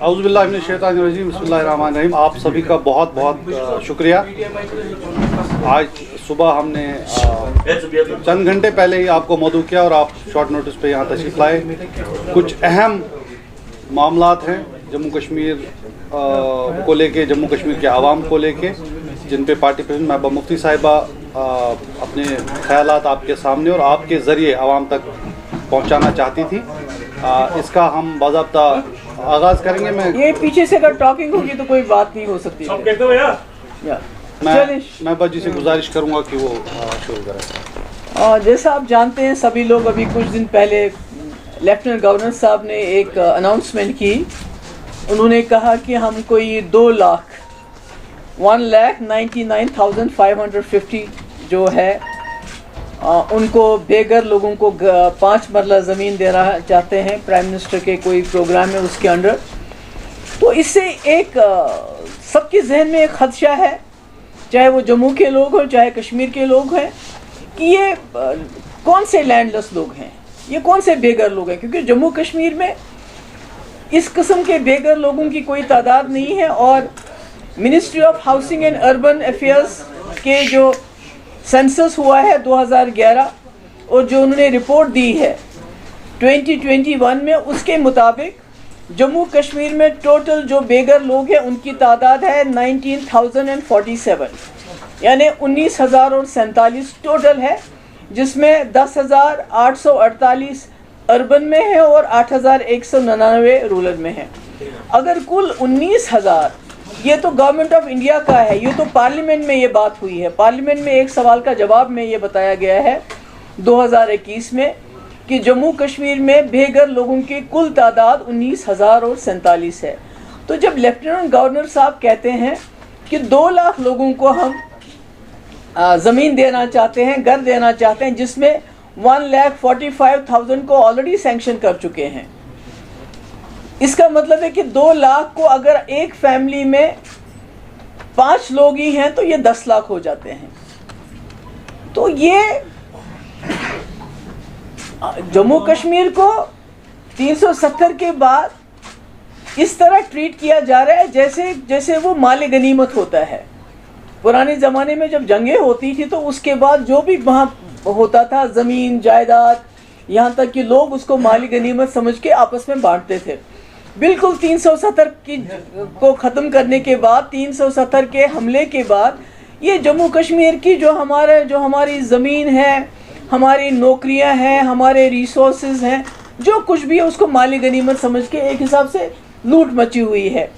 औज़ु बिल्लाहि मिनश शैतानिर रजीम, बिस्मिल्लाहिर रहमानिर रहीम। आप सभी का बहुत बहुत शुक्रिया। आज सुबह हमने चंद घंटे पहले ही आपको मदऊ किया और आप शॉर्ट नोटिस पे यहाँ तशरीफ़ लाए। कुछ अहम मामलात हैं जम्मू कश्मीर को लेके, जम्मू कश्मीर के आवाम को लेके, जिन पे पार्टी प्रेसिडेंट महबूबा मुफ्ती साहिबा अपने ख्यालात आपके सामने और आपके ज़रिए आवाम तक पहुँचाना चाहती थी। इसका हम बाज़ाब्ता आगाज़ करेंगे। मैं ये पीछे से अगर टॉकिंग होगी तो कोई बात नहीं हो सकती है। मैं बजी से गुजारिश करूँगा कि वो शुरू करें। जैसा आप जानते हैं सभी लोग, अभी कुछ दिन पहले लेफ्टिनेंट गवर्नर साहब ने एक अनाउंसमेंट की। उन्होंने कहा कि हमको ये 1,99,550 जो है उनको बेघर लोगों को 5 मरला ज़मीन देना चाहते हैं। प्राइम मिनिस्टर के कोई प्रोग्राम है उसके अंडर। तो इससे एक सबके जहन में एक खदशा है, चाहे वो जम्मू के लोग हों चाहे कश्मीर के लोग हैं, कि ये कौन से लैंडलेस लोग हैं, ये कौन से बेघर लोग हैं। क्योंकि जम्मू कश्मीर में इस किस्म के बेघर लोगों की कोई तादाद नहीं है। और ministry of housing and urban affairs के जो सेंसस हुआ है 2011 और जो उन्होंने रिपोर्ट दी है 2021 में, उसके मुताबिक जम्मू कश्मीर में टोटल जो बेघर लोग हैं उनकी तादाद है 19,047, यानी 19,047 टोटल है, जिसमें 10,848 अर्बन में है और 8,199 रूरल में है। अगर कुल 19,000, ये तो गवर्नमेंट ऑफ इंडिया का है, ये तो पार्लियामेंट में ये बात हुई है। पार्लियामेंट में एक सवाल का जवाब में ये बताया गया है 2021 में कि जम्मू कश्मीर में बेघर लोगों की कुल तादाद 19,047 है। तो जब लेफ्टिनेंट गवर्नर साहब कहते हैं कि 2 लाख लोगों को हम ज़मीन देना चाहते हैं, घर देना चाहते हैं, जिसमें 1,45,000 को ऑलरेडी सैंक्शन कर चुके हैं, इसका मतलब है कि 2 लाख को अगर एक फैमिली में 5 लोग ही हैं तो ये 10 लाख हो जाते हैं। तो ये जम्मू कश्मीर को 370 के बाद इस तरह ट्रीट किया जा रहा है जैसे वो माल गनीमत होता है। पुराने ज़माने में जब जंगें होती थी तो उसके बाद जो भी वहाँ होता था, ज़मीन जायदाद, यहाँ तक कि लोग उसको माल गनीमत समझ के आपस में बांटते थे। बिल्कुल 370 को ख़त्म करने के बाद, 370 के हमले के बाद, ये जम्मू कश्मीर की जो हमारी ज़मीन है, हमारी नौकरियां हैं, हमारे रिसोर्सेज हैं, जो कुछ भी है उसको माली गनीमत समझ के एक हिसाब से लूट मची हुई है।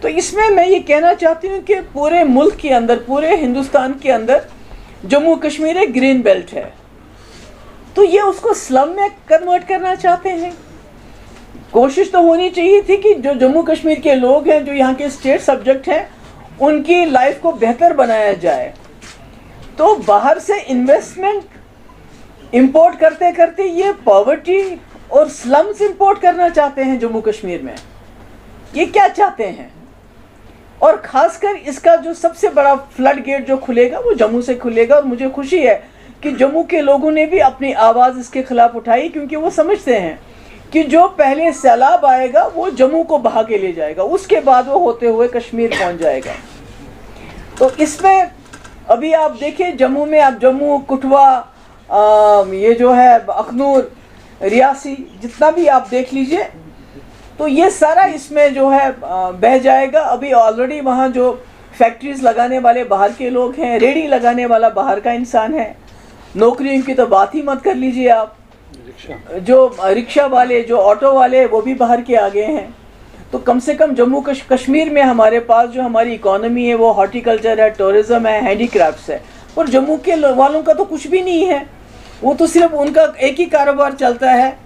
तो इसमें मैं ये कहना चाहती हूँ कि पूरे मुल्क के अंदर, पूरे हिंदुस्तान के अंदर जम्मू कश्मीर एक ग्रीन बेल्ट है, तो ये उसको स्लम में कन्वर्ट करना चाहते हैं। कोशिश तो होनी चाहिए थी कि जो जम्मू कश्मीर के लोग हैं, जो यहाँ के स्टेट सब्जेक्ट हैं, उनकी लाइफ को बेहतर बनाया जाए। तो बाहर से इन्वेस्टमेंट इंपोर्ट करते करते ये पॉवर्टी और स्लम्स इंपोर्ट करना चाहते हैं जम्मू कश्मीर में। ये क्या चाहते हैं? और ख़ासकर इसका जो सबसे बड़ा फ्लड गेट जो खुलेगा वो जम्मू से खुलेगा। और मुझे खुशी है कि जम्मू के लोगों ने भी अपनी आवाज़ इसके ख़िलाफ़ उठाई, क्योंकि वो समझते हैं कि जो पहले सैलाब आएगा वो जम्मू को बहा के ले जाएगा, उसके बाद वो होते हुए कश्मीर पहुंच जाएगा। तो इसमें अभी आप देखिए जम्मू में, आप जम्मू, कठुआ, ये जो है अखनूर, रियासी, जितना भी आप देख लीजिए, तो ये सारा इसमें जो है बह जाएगा। अभी ऑलरेडी वहाँ जो फैक्ट्रीज लगाने वाले बाहर के लोग हैं, रेडी लगाने वाला बाहर का इंसान है, नौकरियों की तो बात ही मत कर लीजिए आप। जो रिक्शा वाले, जो ऑटो वाले, वो भी बाहर के आ गए हैं। तो कम से कम जम्मू कश्मीर में हमारे पास जो हमारी इकोनॉमी है वो हॉर्टिकल्चर है, टूरिज़्म है, हैंडीक्राफ्ट्स है। और जम्मू के वालों का तो कुछ भी नहीं है, वो तो सिर्फ उनका एक ही कारोबार चलता है,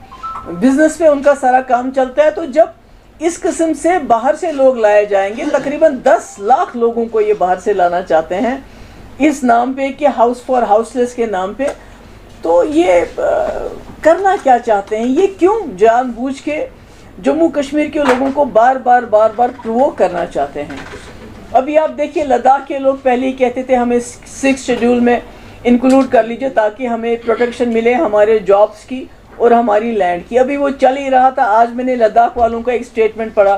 बिजनेस पे उनका सारा काम चलता है। तो जब इस किस्म से बाहर से लोग लाए जाएंगे, तकरीबन 10 लाख लोगों को ये बाहर से लाना चाहते हैं इस नाम पे कि हाउस फॉर हाउसलेस के नाम पे। तो ये करना क्या चाहते हैं? ये क्यों जानबूझ के जम्मू कश्मीर के लोगों को बार बार प्रोवोक करना चाहते हैं? अभी आप देखिए लद्दाख के लोग पहले ही कहते थे हमें 6 शेड्यूल में इंक्लूड कर लीजिए ताकि हमें प्रोटेक्शन मिले हमारे जॉब्स की और हमारी लैंड की। अभी वो चल ही रहा था। आज मैंने लद्दाख वालों का एक स्टेटमेंट पढ़ा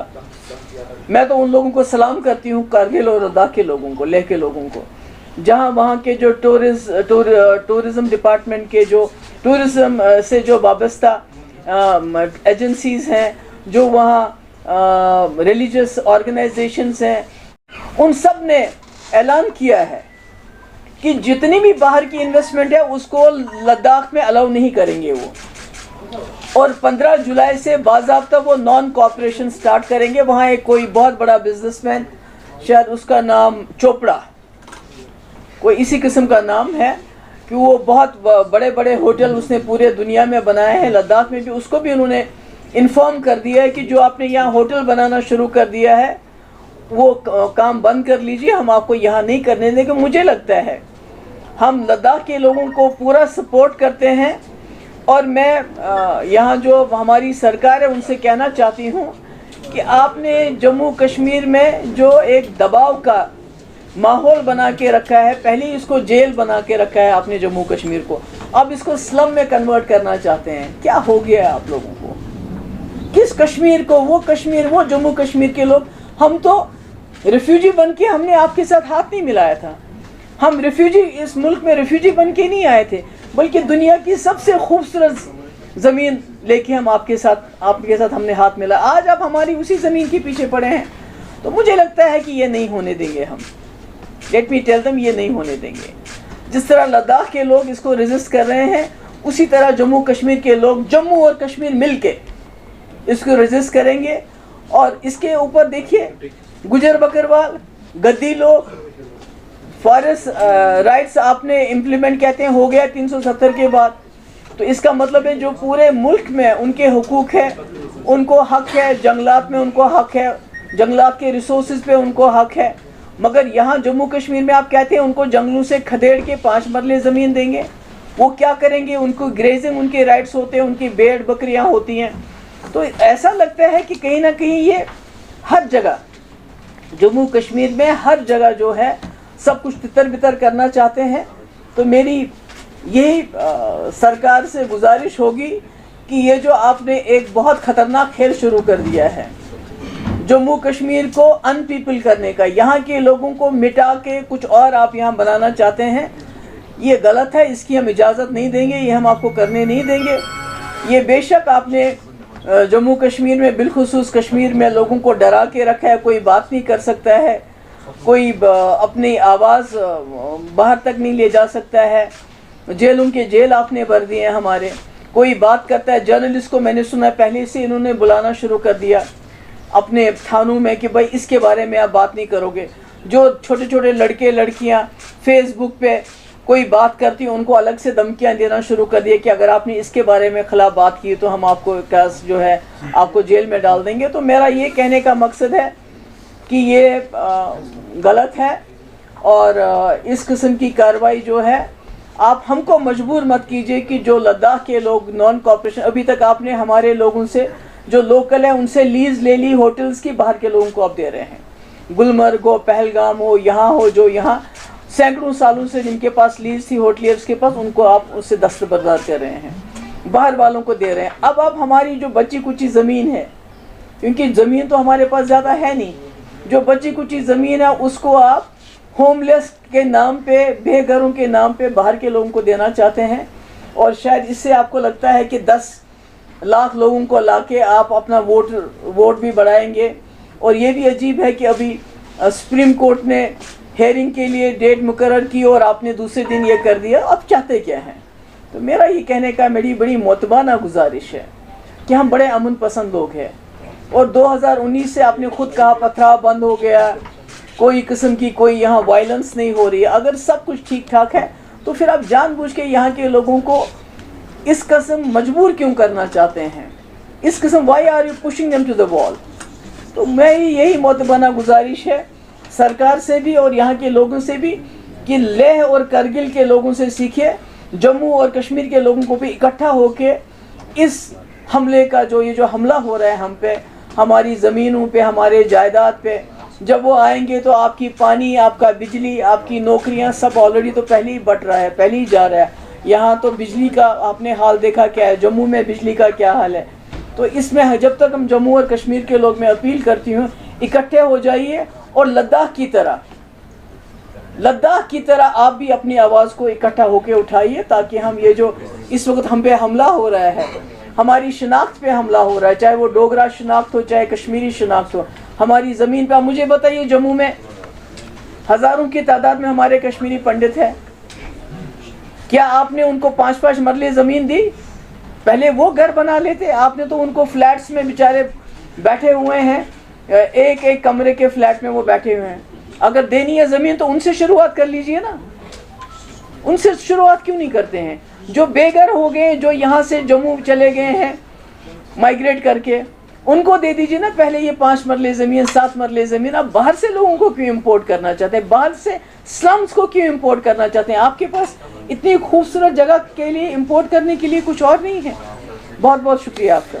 मैं तो उन लोगों को सलाम करती हूँ, कारगिल और लद्दाख के लोगों को, लेह के लोगों को, जहाँ वहाँ के जो टूरिज़्म डिपार्टमेंट के जो टूरिज़्म से जो वाबस्ता एजेंसीज़ हैं, जो वहाँ रिलीजियस ऑर्गेनाइजेशंस हैं, उन सब ने ऐलान किया है कि जितनी भी बाहर की इन्वेस्टमेंट है उसको लद्दाख में अलाउ नहीं करेंगे वो, और 15 जुलाई से बाज़ाब्ता वो नॉन कॉपरेशन स्टार्ट करेंगे। वहाँ एक कोई बहुत बड़ा बिजनेसमैन, शायद उसका नाम चोपड़ा, कोई इसी किस्म का नाम है, कि वो बहुत बड़े बड़े होटल उसने पूरे दुनिया में बनाए हैं, लद्दाख में भी। उसको भी उन्होंने इन्फॉर्म कर दिया है कि जो आपने यहाँ होटल बनाना शुरू कर दिया है वो काम बंद कर लीजिए, हम आपको यहाँ नहीं करने देंगे। मुझे लगता है हम लद्दाख के लोगों को पूरा सपोर्ट करते हैं, और मैं यहाँ जो हमारी सरकार है उनसे कहना चाहती हूँ कि आपने जम्मू कश्मीर में जो एक दबाव का माहौल बना के रखा है, पहले इसको जेल बना के रखा है आपने जम्मू कश्मीर को, अब इसको स्लम में कन्वर्ट करना चाहते हैं। क्या हो गया है आप लोगों को? किस कश्मीर को? वो कश्मीर, वो जम्मू कश्मीर के लोग, हम तो रिफ्यूजी बन के हमने आपके साथ हाथ नहीं मिलाया था। हम रिफ्यूजी, इस मुल्क में रिफ्यूजी बन के नहीं आए थे, बल्कि दुनिया की सबसे खूबसूरत ज़मीन लेके हम आपके साथ हमने हाथ मिला। आज आप हमारी उसी ज़मीन के पीछे पड़े हैं, तो मुझे लगता है कि ये नहीं होने देंगे हम। लेट मी टेल देम, ये नहीं होने देंगे। जिस तरह लद्दाख के लोग इसको रेजिस्ट कर रहे हैं, उसी तरह जम्मू कश्मीर के लोग, जम्मू और कश्मीर मिल के इसको रेजिस्ट करेंगे। और इसके ऊपर देखिए, गुजर बकरवाल, गद्दी लोग, फॉरेस्ट राइट्स आपने इम्प्लीमेंट कहते हैं हो गया 370 के बाद, तो इसका मतलब है जो पूरे मुल्क में उनके हुकूक है, उनको हक है, जंगलात में उनको हक है, जंगलात के रिसोर्सेज पे उनको हक है। मगर यहाँ जम्मू कश्मीर में आप कहते हैं उनको जंगलों से खदेड़ के 5 मरले ज़मीन देंगे। वो क्या करेंगे? उनको ग्रेजिंग, उनके राइट्स होते हैं, उनकी भेड़ बकरियाँ होती हैं। तो ऐसा लगता है कि कहीं ना कहीं ये हर जगह, जम्मू कश्मीर में हर जगह जो है सब कुछ तितर बितर करना चाहते हैं। तो मेरी यही सरकार से गुजारिश होगी कि ये जो आपने एक बहुत ख़तरनाक खेल शुरू कर दिया है, जम्मू कश्मीर को अनपीपल करने का, यहाँ के लोगों को मिटा के कुछ और आप यहाँ बनाना चाहते हैं, ये गलत है। इसकी हम इजाज़त नहीं देंगे, ये हम आपको करने नहीं देंगे। ये बेशक आपने जम्मू कश्मीर में, बिलखुसूस कश्मीर में लोगों को डरा के रखा है, कोई बात नहीं कर सकता है, कोई अपनी आवाज़ बाहर तक नहीं ले जा सकता है, जेलों के जेल आपने भर दिए हैं हमारे। कोई बात करता है, जर्नलिस्ट को मैंने सुना पहले से इन्होंने बुलाना शुरू कर दिया अपने थानों में कि भाई इसके बारे में आप बात नहीं करोगे। जो छोटे छोटे लड़के लड़कियां फेसबुक पे कोई बात करती हैं, उनको अलग से धमकियां देना शुरू कर दिया कि अगर आपने इसके बारे में खिलाफ बात की तो हम आपको केस जो है आपको जेल में डाल देंगे। तो मेरा ये कहने का मकसद है कि ये गलत है, और इस किस्म की कार्रवाई जो है आप हमको मजबूर मत कीजिए कि जो लद्दाख के लोग नॉन कॉपरेशन, अभी तक आपने हमारे लोगों से जो लोकल है उनसे लीज ले ली होटल्स की, बाहर के लोगों को आप दे रहे हैं। गुलमर्ग हो, पहलगाम हो, यहाँ हो, जो यहाँ सैकड़ों सालों से जिनके पास लीज थी होटलियर्स के पास, उनको आप उससे दस्तबरदार कर रहे हैं, बाहर वालों को दे रहे हैं। अब आप हमारी जो बची कुची ज़मीन है, क्योंकि ज़मीन तो हमारे पास ज़्यादा है नहीं, जो बची कुची ज़मीन है उसको आप होमलेस के नाम पे, बेघरों के नाम पे बाहर के लोगों को देना चाहते हैं। और शायद इससे आपको लगता है कि 10 लाख लोगों को लाके आप अपना वोट भी बढ़ाएंगे। और ये भी अजीब है कि अभी सुप्रीम कोर्ट ने हेयरिंग के लिए डेट मुकर्रर की और आपने दूसरे दिन ये कर दिया। अब चाहते क्या हैं? तो मेरा ये कहने का, मेरी बड़ी मोतबाना गुजारिश है कि हम बड़े अमन पसंद लोग हैं, और 2019 से आपने खुद कहा पथराव बंद हो गया, कोई किस्म की कोई यहाँ वायलेंस नहीं हो रही है। अगर सब कुछ ठीक ठाक है तो फिर आप जानबूझ के यहाँ के लोगों को इस किस्म मजबूर क्यों करना चाहते हैं? इस किस्म why are you pushing them to the wall? तो मैं यही मोतबाना गुजारिश है सरकार से भी और यहाँ के लोगों से भी कि लेह और करगिल के लोगों से सीखिए, जम्मू और कश्मीर के लोगों को भी इकट्ठा होके इस हमले का, जो ये जो हमला हो रहा है हम पे, हमारी ज़मीनों पे, हमारे जायदाद पे, जब वो आएंगे तो आपकी पानी, आपका बिजली, आपकी नौकरियां सब ऑलरेडी तो पहले ही बट रहा है, पहले ही जा रहा है। यहाँ तो बिजली का आपने हाल देखा क्या है, जम्मू में बिजली का क्या हाल है। तो इसमें जब तक हम जम्मू और कश्मीर के लोग, मैं अपील करती हूँ, اکٹھے ہو جائیے اور لداخ کی طرح آپ بھی اپنی آواز کو اکٹھا ہو کے اٹھائیے، تاکہ ہم یہ جو اس وقت ہم پہ حملہ ہو رہا ہے، ہماری شناخت پہ حملہ ہو رہا ہے، چاہے وہ ڈوگرا شناخت ہو چاہے کشمیری شناخت ہو، ہماری زمین پہ مجھے بتائیے جموں میں ہزاروں کی تعداد میں ہمارے کشمیری پنڈت ہیں، کیا آپ نے ان کو 5-5 مرلے زمین دی؟ پہلے وہ گھر بنا لیتے، آپ نے تو ان کو فلیٹس میں بیچارے بیٹھے ہوئے ہیں، ایک ایک کمرے کے فلیٹ میں وہ بیٹھے ہوئے ہیں۔ اگر دینی ہے زمین تو ان سے شروعات کر لیجئے نا، ان سے شروعات کیوں نہیں کرتے ہیں؟ جو بے گھر ہو گئے، جو یہاں سے جموں چلے گئے ہیں مائگریٹ کر کے، ان کو دے دیجئے نا پہلے یہ 5 مرلے زمین 7 مرلے زمین۔ آپ باہر سے لوگوں کو کیوں امپورٹ کرنا چاہتے ہیں؟ باہر سے سلمز کو کیوں امپورٹ کرنا چاہتے ہیں؟ آپ کے پاس اتنی خوبصورت جگہ کے لیے امپورٹ کرنے کے لیے کچھ اور نہیں ہے۔ بہت بہت شکریہ آپ کا۔